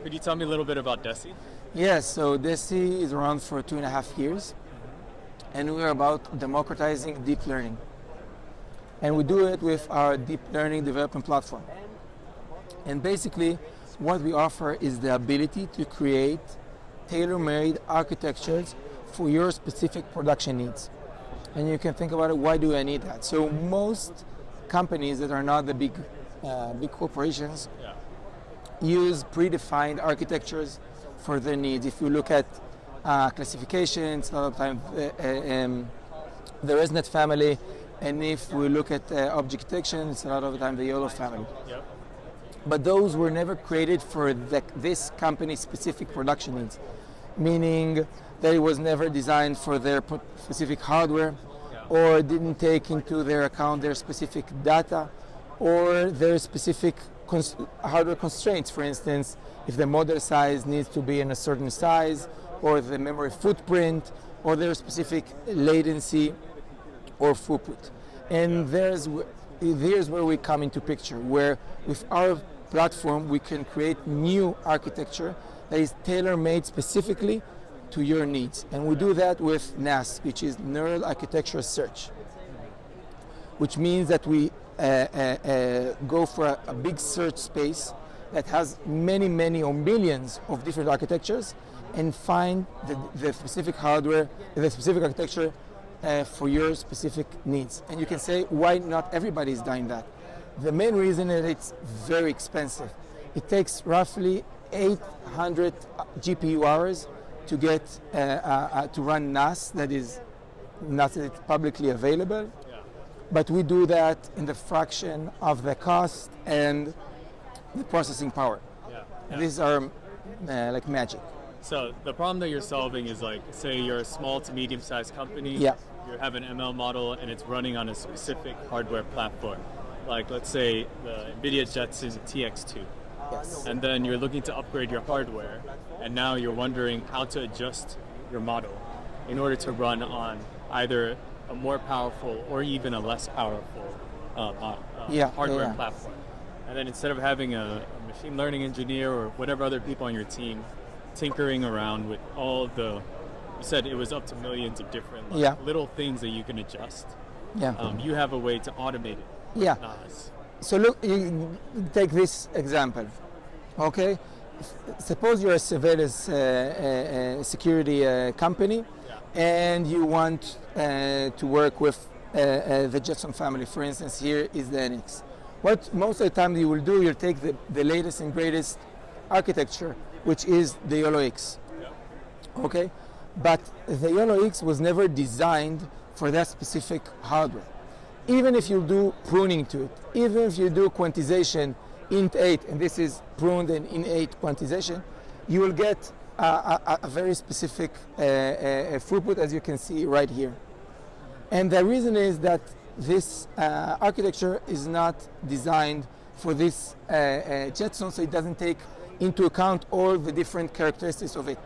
Could you tell me a little bit about Deci? Yes, so Deci is around for 2.5 years, and we are about democratizing deep learning. And we do it with our deep learning development platform. And basically, what we offer is the ability to create tailor-made architectures for your specific production needs. And you can think about it, why do I need that? So most companies that are not the big corporations use predefined architectures for their needs. If you look at classifications, a lot of times the ResNet family, and if we look at object detection, it's a lot of the time the YOLO family. Yep. But those were never created for this company's specific production needs, meaning that it was never designed for their specific hardware, or didn't take into their account their specific data or their specific hardware constraints. For instance, if the model size needs to be in a certain size, or the memory footprint, or their specific latency or throughput. And here's where we come into picture, where with our platform we can create new architecture that is tailor-made specifically to your needs. And we do that with NAS, which is Neural Architecture Search, which means that we go for a big search space that has many or millions of different architectures, and find the specific hardware, the specific architecture for your specific needs. And you can say, why not everybody is doing that? The main reason is it's very expensive. It takes roughly 800 GPU hours to get to run NAS that is publicly available. But we do that in the fraction of the cost and the processing power. And these are like magic. So the problem that you're solving is, like, say you're a small to medium-sized company. You have an ML model and it's running on a specific hardware platform. Like, let's say the NVIDIA Jetson TX2. Yes. And then you're looking to upgrade your hardware, and now you're wondering how to adjust your model in order to run on either a more powerful or even a less powerful hardware platform. And then instead of having a machine learning engineer or whatever other people on your team tinkering around with all the, you said it was up to millions of different little things that you can adjust. You have a way to automate it. So look, you take this example, okay? Suppose you're a surveillance security company, and you want to work with the Jetson family. For instance, here is the NX. What most of the time you will do, you'll take the latest and greatest architecture, which is the YOLO X. Okay? But the YOLO X was never designed for that specific hardware. Even if you do pruning to it, even if you do quantization int8, and this is pruned and int8 quantization, you will get a very specific throughput, as you can see right here. And the reason is that this architecture is not designed for this Jetson, so it doesn't take into account all the different characteristics of it.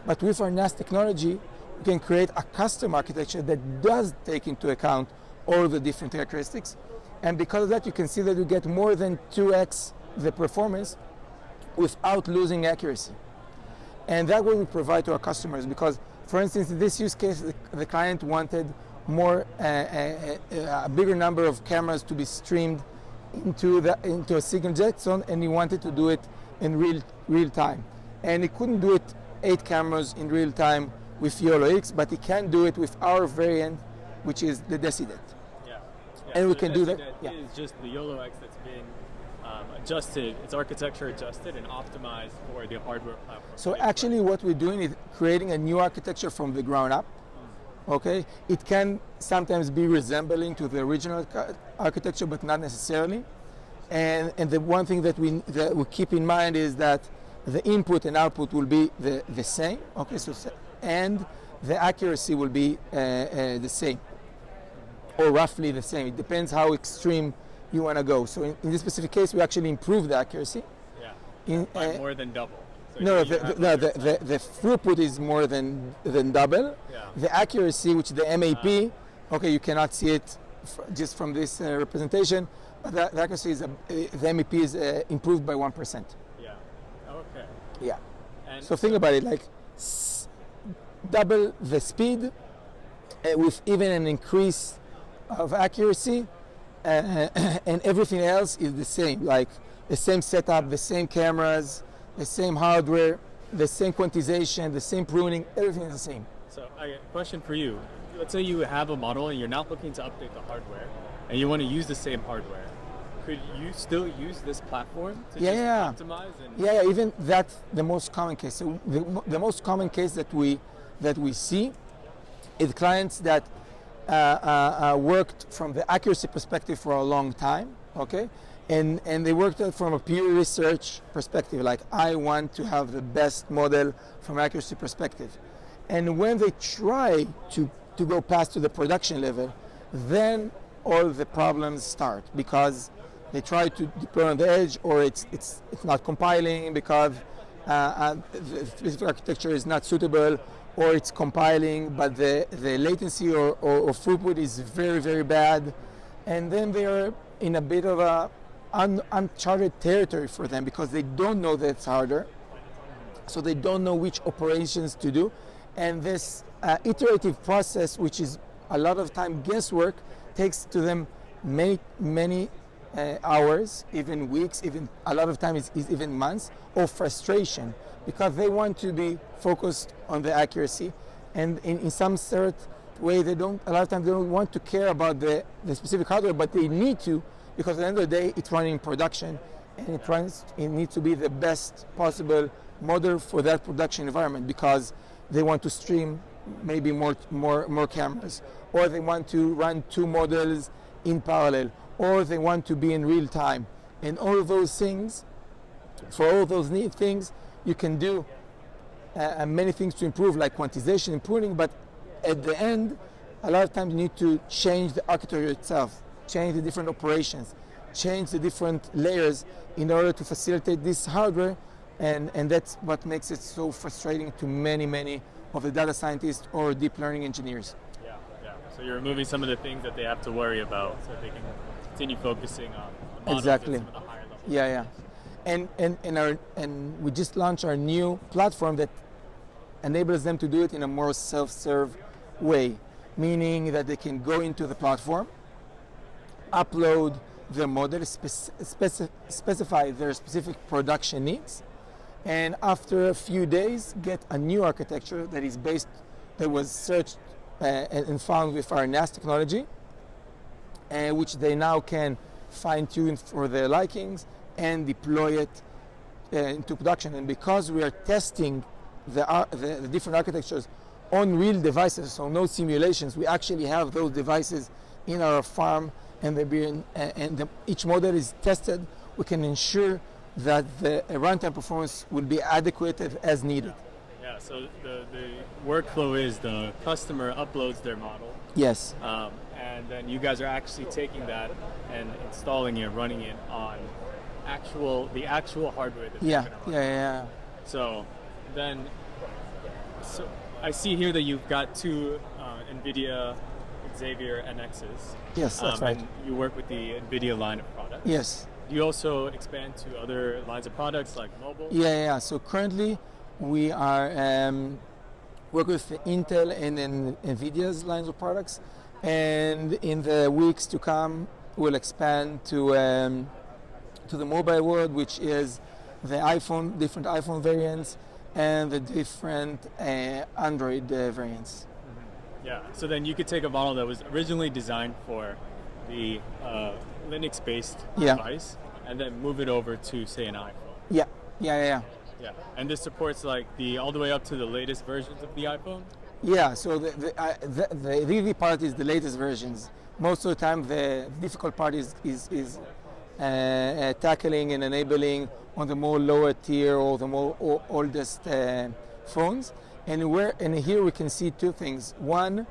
But with our NAS technology, we can create a custom architecture that does take into account all the different characteristics. And because of that, you can see that you get more than 2x the performance without losing accuracy. And that what we provide to our customers, because, for instance, in this use case, the client wanted a bigger number of cameras to be streamed into a single Jetson, and he wanted to do it in real time. And he couldn't do it 8 cameras in real time with YOLO X, but he can do it with our variant, which is the Deci. And we can do that. It's just the YOLO X that's being adjusted, it's architecture adjusted and optimized for the hardware platform. So actually what we're doing is creating a new architecture from the ground up. Okay, it can sometimes be resembling to the original architecture, but not necessarily. And the one thing that we keep in mind is that the input and output will be the same. Okay, and the accuracy will be the same, or roughly the same. It depends how extreme you want to go. So in this specific case, we actually improve the accuracy. By more than double. So the throughput is more than double. The accuracy, which the MAP, okay, you cannot see it just from this representation, but the accuracy is the MAP is improved by 1%. Okay. Yeah. And So think about it, like double the speed with even an increase of accuracy, and everything else is the same, like the same setup, the same cameras, the same hardware, the same quantization, the same pruning, everything is the same. So, a question for you. Let's say you have a model and you're not looking to update the hardware, and you want to use the same hardware. Could you still use this platform to just optimize? Yeah, even that's the most common case. So the most common case that we see is clients that worked from the accuracy perspective for a long time, okay? And they worked from a pure research perspective, like I want to have the best model from accuracy perspective. And when they try to go past to the production level, then all the problems start, because they try to deploy on the edge, or it's not compiling because the specific architecture is not suitable, or it's compiling but the latency or throughput is very, very bad. And then they are in a bit of a uncharted territory for them, because they don't know that it's harder, so they don't know which operations to do. And this iterative process, which is a lot of time guesswork, takes to them many hours, even weeks, even a lot of times is even months of frustration, because they want to be focused on the accuracy, and in some sort way a lot of times they don't want to care about the specific hardware, but they need to, because at the end of the day it's running in production, and it needs to be the best possible model for that production environment, because they want to stream maybe more cameras, or they want to run two models in parallel, or they want to be in real time. And all those things, for all those things, you can do many things to improve, like quantization and pruning, but at the end, a lot of times you need to change the architecture itself, change the different operations, change the different layers in order to facilitate this hardware, and that's what makes it so frustrating to many of the data scientists or deep learning engineers. Yeah. So you're removing some of the things that they have to worry about, so they can continue focusing on the models Exactly. and some of the higher level. Yeah. And we just launched our new platform that enables them to do it in a more self-serve way, meaning that they can go into the platform, upload their model, specify their specific production needs, and after a few days get a new architecture that was searched and found with our NAS technology, which they now can fine-tune for their likings and deploy it into production. And because we are testing the different architectures on real devices, so no simulations, we actually have those devices in our farm, and each model is tested. We can ensure that the runtime performance will be adequate as needed. Yeah, so the workflow is the customer uploads their model. Yes. And then you guys are actually taking that and installing it, running it on the actual hardware that's going to run. Yeah. So I see here that you've got two NVIDIA Xavier NXs. Yes, that's right. And you work with the NVIDIA line of products. Yes. Do you also expand to other lines of products like mobile? Yeah. So currently we are working with Intel and NVIDIA's lines of products, and in the weeks to come we'll expand to the mobile world, which is the different iPhone variants and the different Android variants. Mm-hmm. Yeah, so then you could take a model that was originally designed for the Linux-based device and then move it over to, say, an iPhone. Yeah. Yeah, and this supports like all the way up to the latest versions of the iPhone? Yeah, so the easy part is the latest versions. Most of the time the difficult part is tackling and enabling on the more lower tier or the more oldest phones. And here we can see two things. One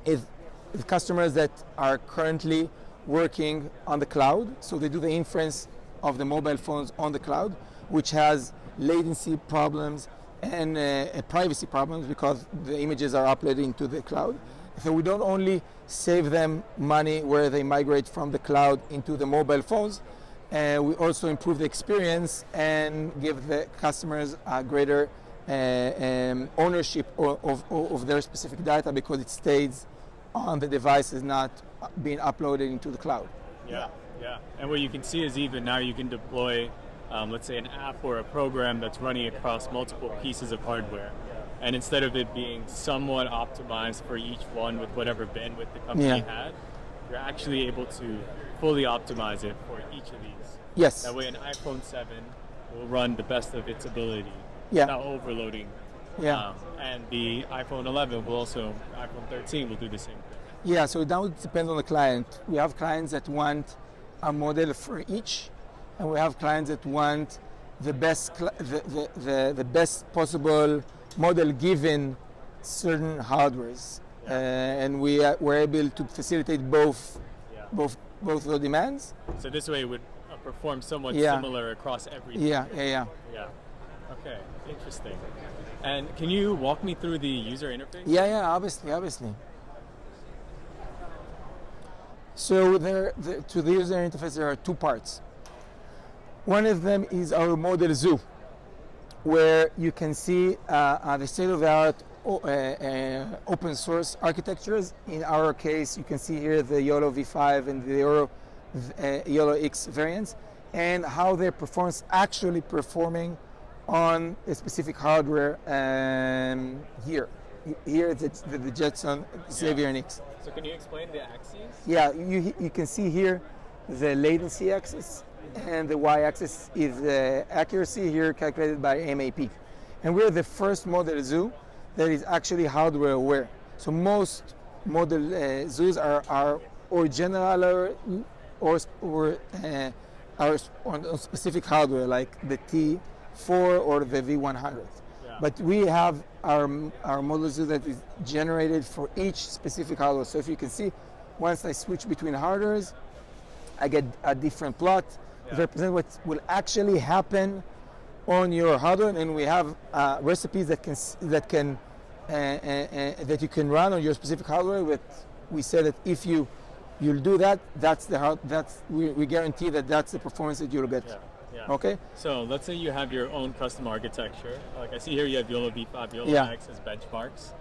is the customers that are currently working on the cloud, so they do the inference of the mobile phones on the cloud, which has latency problems and privacy problems because the images are uploaded into the cloud. So we don't only save them money where they migrate from the cloud into the mobile phones, We also improve the experience and give the customers a greater ownership of their specific data because it stays on the device, is not being uploaded into the cloud. Yeah, yeah. And what you can see is even now you can deploy, let's say, an app or a program that's running across multiple pieces of hardware. And instead of it being somewhat optimized for each one with whatever bandwidth the company had, you're actually able to fully optimize it for each of these. Yes. That way an iPhone 7 will run the best of its ability without overloading. And the iPhone 11 will also, iPhone 13 will do the same thing. Yeah, so now it depends on the client. We have clients that want a model for each, and we have clients that want the best, the best possible model given certain hardwares, and we're able to facilitate both the demands. So this way it would perform somewhat similar across everything. Yeah. Okay, interesting. And can you walk me through the user interface? Yeah, obviously. So to the user interface there are two parts. One of them is our model zoo, where you can see the state-of-the-art open source architectures. In our case, you can see here the YOLO V5 and the YOLO X variants, and how their performance actually performing on a specific hardware here. Here the Jetson Xavier and X. So can you explain the axes? Yeah, you can see here the latency axis, and the y-axis is the accuracy here calculated by MAP. And we're the first model zoo that is actually hardware aware. So most model zoos are or general or are on specific hardware like the T4 or the V100. But we have our model zoo that is generated for each specific hardware. So if you can see, once I switch between hardwares, I get a different plot that represent what will actually happen on your hardware, and we have recipes that you can run on your specific hardware. But we say that if you'll do that, we guarantee that's the performance that you'll get. Okay. So let's say you have your own custom architecture. Like I see here, you have YOLO V5, YOLO X as benchmarks.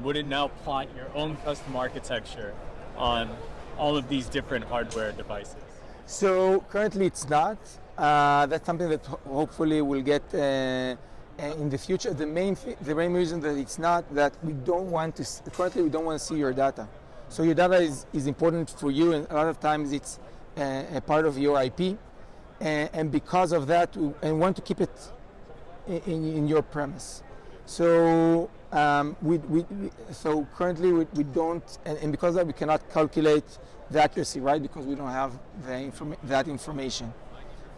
Would it now plot your own custom architecture on all of these different hardware devices? So currently it's not. That's something that hopefully will get in the future. The main reason that it's not that we don't want to see your data. So your data is important for you, and a lot of times it's a part of your IP. And because of that, we want to keep it in your premise. So currently we don't, and because of that we cannot calculate the accuracy, right? Because we don't have that information.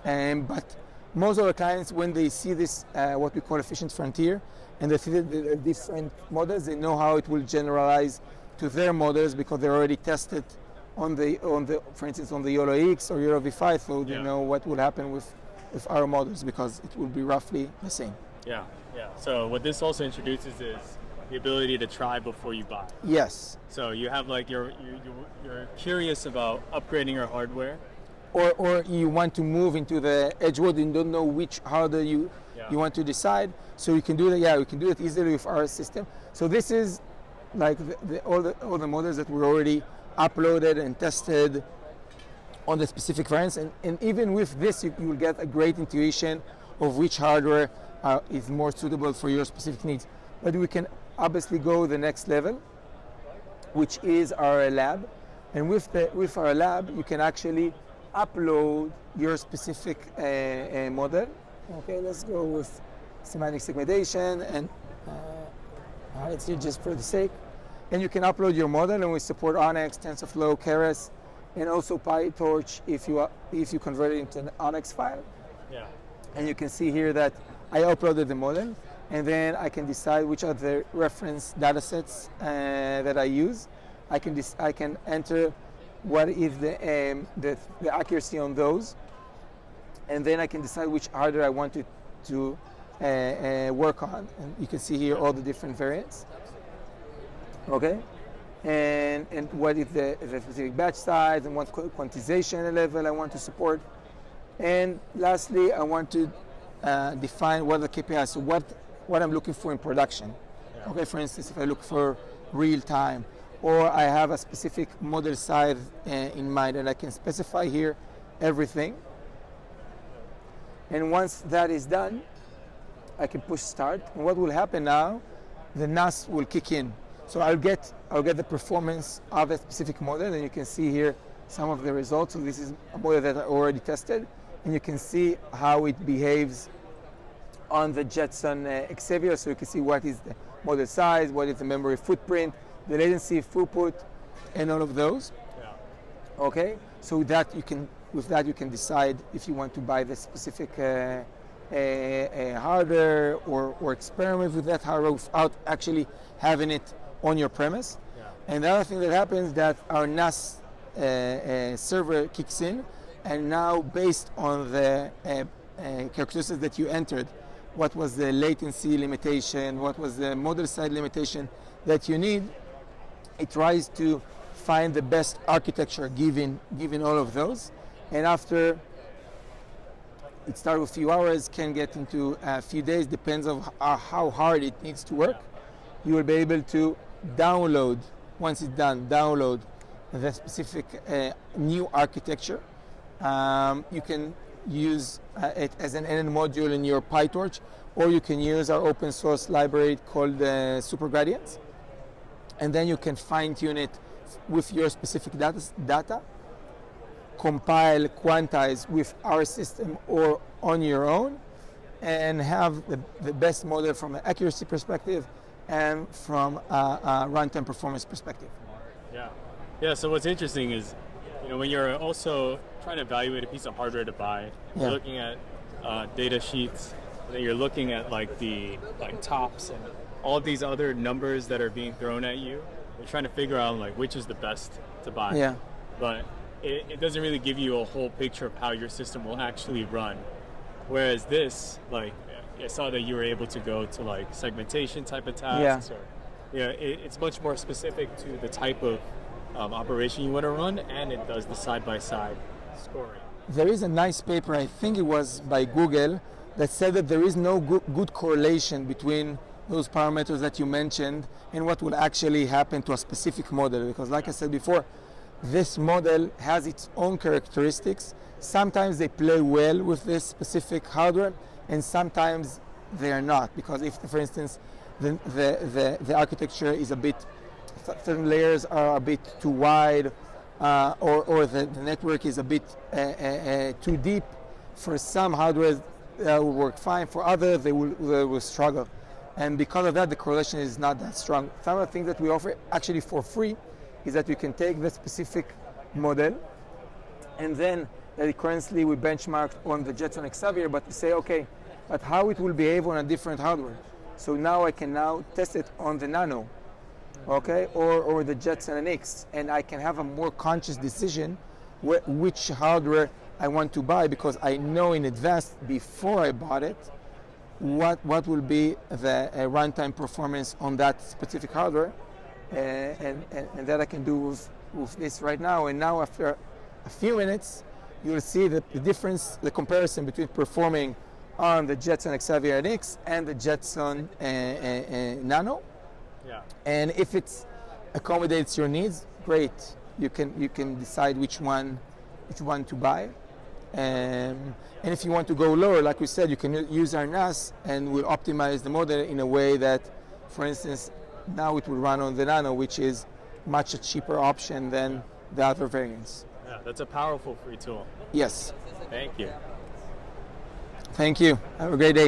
But most of our clients, when they see this, what we call efficient frontier, and they see the different models, they know how it will generalize to their models because they're already tested for instance, on the YOLO X or YOLO V5, so they know what will happen with our models because it will be roughly the same. Yeah. So what this also introduces is the ability to try before you buy. Yes. So you have you're curious about upgrading your hardware, or you want to move into the edge world and don't know which hardware you want to decide. So you can do that. Yeah, we can do it easily with our system. So this is like all the models that were already uploaded and tested on the specific variants, and even with this you will get a great intuition of which hardware is more suitable for your specific needs. But we can obviously go the next level, which is our lab, and with our lab you can actually upload your specific model. Okay, let's go with semantic segmentation, and let's do just for the sake. And you can upload your model, and we support Onyx, TensorFlow, Keras, and also PyTorch if you convert it into an Onyx file. Yeah. And you can see here that I uploaded the model, and then I can decide which are the reference data sets that I use. I can enter what is the accuracy on those, and then I can decide which hardware I want to work on. And you can see here all the different variants. Okay, and what is the specific batch size and what quantization level I want to support. And lastly, I want to define what the KPIs, so what I'm looking for in production. Yeah. Okay, for instance, if I look for real time, or I have a specific model size in mind, and I can specify here everything. And once that is done, I can push start. And what will happen now? The NAS will kick in. So I'll get the performance of a specific model, and you can see here some of the results. So this is a model that I already tested, and you can see how it behaves on the Jetson Xavier. So you can see what is the model size, what is the memory footprint, the latency, throughput, and all of those. Yeah. Okay, so that you can, with that you can decide if you want to buy the specific hardware or experiment with that hardware without actually having it on your premise. Yeah. And the other thing that happens that our NAS server kicks in, and now based on the characteristics that you entered, what was the latency limitation, what was the model size limitation that you need, it tries to find the best architecture given all of those. And after it starts with a few hours, can get into a few days, depends on how hard it needs to work. You will be able to download, once it's done, download the specific new architecture. You can use it as an NN module in your PyTorch, or you can use our open source library called SuperGradients. And then you can fine tune it with your specific data, compile, quantize with our system or on your own, and have the best model from an accuracy perspective and from a runtime performance perspective. Yeah. Yeah, so what's interesting is, when you're also trying to evaluate a piece of hardware to buy, you're looking at data sheets, and then you're looking at the tops and all of these other numbers that are being thrown at you. You're trying to figure out which is the best to buy. Yeah. But it doesn't really give you a whole picture of how your system will actually run. Whereas this, I saw that you were able to go to segmentation type of tasks, or it's much more specific to the type of operation you want to run, and it does the side-by-side scoring. There is a nice paper, I think it was by Google, that said that there is no good correlation between those parameters that you mentioned and what will actually happen to a specific model. Because like I said before, this model has its own characteristics. Sometimes they play well with this specific hardware, and sometimes they are not. Because if, for instance, the architecture is a bit, certain layers are a bit too wide, or the network is a bit too deep, for some hardware that will work fine. For others, they will struggle. And because of that, the correlation is not that strong. Some of the things that we offer actually for free is that you can take the specific model, and then currently we benchmarked on the Jetson Xavier, but we say, okay, but how it will behave on a different hardware. So now I can now test it on the Nano, okay, or the Jetson NX, and I can have a more conscious decision which hardware I want to buy, because I know in advance, before I bought it, what will be the runtime performance on that specific hardware, and that I can do with this right now. And now after a few minutes, you'll see the difference, the comparison between performing on the Jetson Xavier NX and the Jetson Nano. Yeah. And if it accommodates your needs, great. You can decide which one to buy. And if you want to go lower, like we said, you can use our NAS, and we'll optimize the model in a way that, for instance, now it will run on the Nano, which is much a cheaper option than the other variants. Yeah, that's a powerful free tool. Yes. Thank you. Thank you. Have a great day.